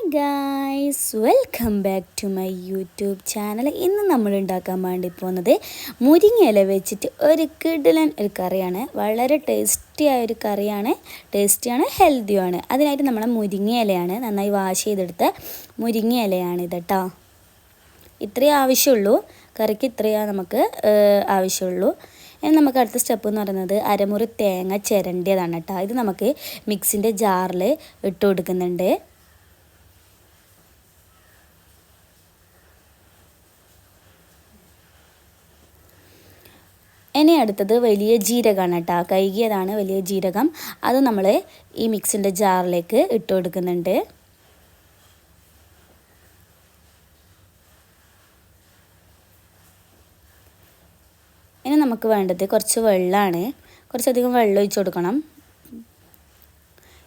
Hi guys, welcome back to my YouTube channel. ഇന്ന് നമ്മൾ ഉണ്ടാക്കാൻ വേണ്ടി പോകുന്നത് മുരിങ്ങയില വെച്ചിട്ട് ഒരു കിടിലൻ ഒരു കറിയാണ്. വളരെ ടേസ്റ്റിയായ ഒരു കറിയാണ്. ടേസ്റ്റിയാണ്, ഹെൽത്തിയുമാണ്. അതിനായിട്ട് നമ്മൾ മുരിങ്ങയിലയാണ് നന്നായി വാഷ് ചെയ്തെടുത്ത മുരിങ്ങയിലയാണ് ഇത് കേട്ടോ. ഇത്രയേ ആവശ്യമുള്ളൂ, കറിക്ക് ഇത്രയേ നമുക്ക് ആവശ്യമുള്ളൂ. ഇനി നമുക്ക് അടുത്ത സ്റ്റെപ്പ് എന്ന് പറയുന്നത് അരമുറി തേങ്ങ ചിരണ്ടിയതാണ് കേട്ടോ. ഇത് നമുക്ക് മിക്സിൻ്റെ ജാറിൽ ഇട്ട് കൊടുക്കുന്നുണ്ട്. ഇനി അടുത്തത് വലിയ ജീരകമാണ് കേട്ടോ. കഴുകിയതാണ് വലിയ ജീരകം. അത് നമ്മൾ ഈ മിക്സിൻ്റെ ജാറിലേക്ക് ഇട്ട് കൊടുക്കുന്നുണ്ട്. ഇനി നമുക്ക് വേണ്ടത് കുറച്ച് വെള്ളമാണ്. കുറച്ചധികം വെള്ളം ഒഴിച്ച് കൊടുക്കണം.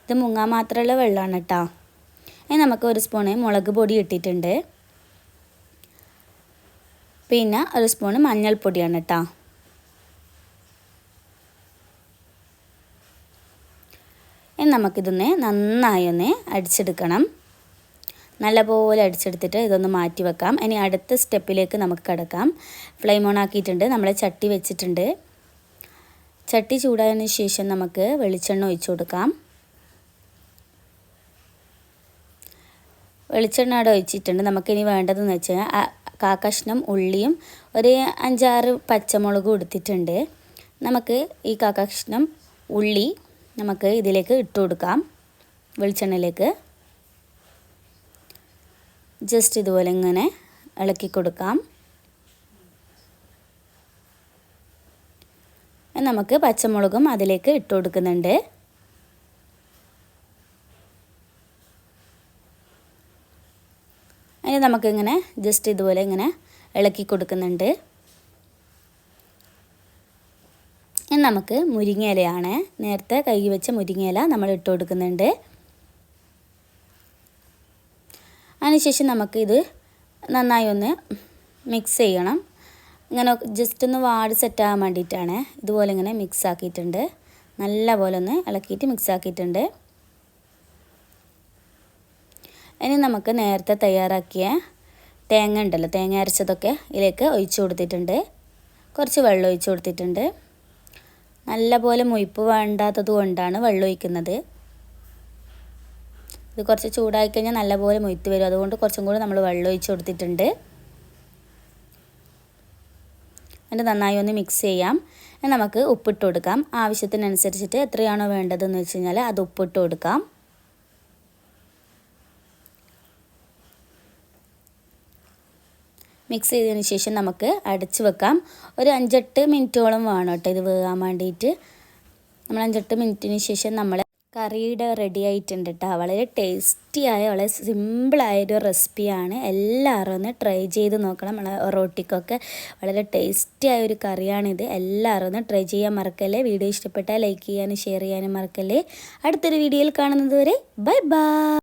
ഇത് മുങ്ങാൻ മാത്രമുള്ള വെള്ളമാണ് കേട്ടോ. ഇനി നമുക്ക് ഒരു സ്പൂണ് മുളക് പൊടി ഇട്ടിട്ടുണ്ട്. പിന്നെ ഒരു സ്പൂണ് മഞ്ഞൾപ്പൊടിയാണ് കേട്ടോ. ഇനി നമുക്കിതൊന്ന് നന്നായി ഒന്ന് അടിച്ചെടുക്കണം. നല്ലപോലെ അടിച്ചെടുത്തിട്ട് ഇതൊന്ന് മാറ്റി വെക്കാം. ഇനി അടുത്ത സ്റ്റെപ്പിലേക്ക് നമുക്ക് കിടക്കാം. ഫ്ലെയിം ഓൺ ആക്കിയിട്ടുണ്ട്. നമ്മൾ ചട്ടി വെച്ചിട്ടുണ്ട്. ചട്ടി ചൂടായതിന് ശേഷം നമുക്ക് വെളിച്ചെണ്ണ ഒഴിച്ചു കൊടുക്കാം. വെളിച്ചെണ്ണ അവിടെ ഒഴിച്ചിട്ടുണ്ട്. നമുക്കിനി വേണ്ടതെന്ന് വെച്ചാൽ കാക്കഷ്ണം ഉള്ളിയും ഒരു 5-6 പച്ചമുളകും എടുത്തിട്ടുണ്ട്. നമുക്ക് ഈ കാക്കഷ്ണം ഉള്ളി നമുക്ക് ഇതിലേക്ക് ഇട്ട് കൊടുക്കാം. വെളിച്ചെണ്ണയിലേക്ക് ജസ്റ്റ് ഇതുപോലെ ഇങ്ങനെ ഇളക്കി കൊടുക്കാം. നമുക്ക് പച്ചമുളകും അതിലേക്ക് ഇട്ട് കൊടുക്കുന്നുണ്ട്. അതിന് നമുക്കിങ്ങനെ ജസ്റ്റ് ഇതുപോലെ ഇങ്ങനെ ഇളക്കി കൊടുക്കുന്നുണ്ട്. ഇനി നമുക്ക് മുരിങ്ങയിലയാണ്, നേരത്തെ കഴുകി വെച്ച മുരിങ്ങയില നമ്മൾ ഇട്ട് കൊടുക്കുന്നുണ്ട്. അതിനുശേഷം നമുക്കിത് നന്നായി ഒന്ന് മിക്സ് ചെയ്യണം. ഇങ്ങനെ ജസ്റ്റ് ഒന്ന് വാടി സെറ്റാകാൻ വേണ്ടിയിട്ടാണ്. ഇതുപോലെ ഇങ്ങനെ മിക്സ് ആക്കിയിട്ടുണ്ട്. നല്ല പോലെ ഒന്ന് ഇളക്കിയിട്ട് മിക്സ് ആക്കിയിട്ടുണ്ട്. ഇനി നമുക്ക് നേരത്തെ തയ്യാറാക്കിയ തേങ്ങ ഉണ്ടല്ലോ, തേങ്ങ അരച്ചതൊക്കെ ഇതിലേക്ക് ഒഴിച്ചു കൊടുത്തിട്ടുണ്ട്. കുറച്ച് വെള്ളം ഒഴിച്ചു കൊടുത്തിട്ടുണ്ട്. നല്ല പോലെ മുയിപ്പ് വേണ്ടാത്തത് കൊണ്ടാണ് വെള്ളം ഒഴിക്കുന്നത്. ഇത് കുറച്ച് ചൂടായി കഴിഞ്ഞാൽ നല്ലപോലെ മൊയ്ത്ത് വരും. അതുകൊണ്ട് കുറച്ചും കൂടി നമ്മൾ വെള്ളം ഒഴിച്ച് കൊടുത്തിട്ടുണ്ട്. എന്നിട്ട് നന്നായി ഒന്ന് മിക്സ് ചെയ്യാം. നമുക്ക് ഉപ്പിട്ട് കൊടുക്കാം. ആവശ്യത്തിനനുസരിച്ചിട്ട് എത്രയാണോ വേണ്ടതെന്ന് വെച്ച് കഴിഞ്ഞാൽ അത് ഉപ്പിട്ട് കൊടുക്കാം. മിക്സ് ചെയ്തതിന് ശേഷം നമുക്ക് അടച്ച് വെക്കാം. ഒരു 5-8 മിനിറ്റോളം വേണം കേട്ടോ ഇത് വേകാൻ വേണ്ടിയിട്ട്. നമ്മൾ 5-8 മിനിറ്റിന് ശേഷം നമ്മൾ കറിയുടെ റെഡി ആയിട്ടുണ്ട് കേട്ടോ. വളരെ ടേസ്റ്റിയായ, വളരെ സിമ്പിളായൊരു റെസിപ്പിയാണ്. എല്ലാവരും ഒന്ന് ട്രൈ ചെയ്ത് നോക്കണം. നമ്മളെ റൊട്ടിക്കൊക്കെ വളരെ ടേസ്റ്റിയായൊരു കറിയാണിത്. എല്ലാവരും ഒന്ന് ട്രൈ ചെയ്യാൻ മറക്കല്ലേ. വീഡിയോ ഇഷ്ടപ്പെട്ടാൽ ലൈക്ക് ചെയ്യാനും ഷെയർ ചെയ്യാനും മറക്കല്ലേ. അടുത്തൊരു വീഡിയോയിൽ കാണുന്നത് വരെ ബൈ ബൈ.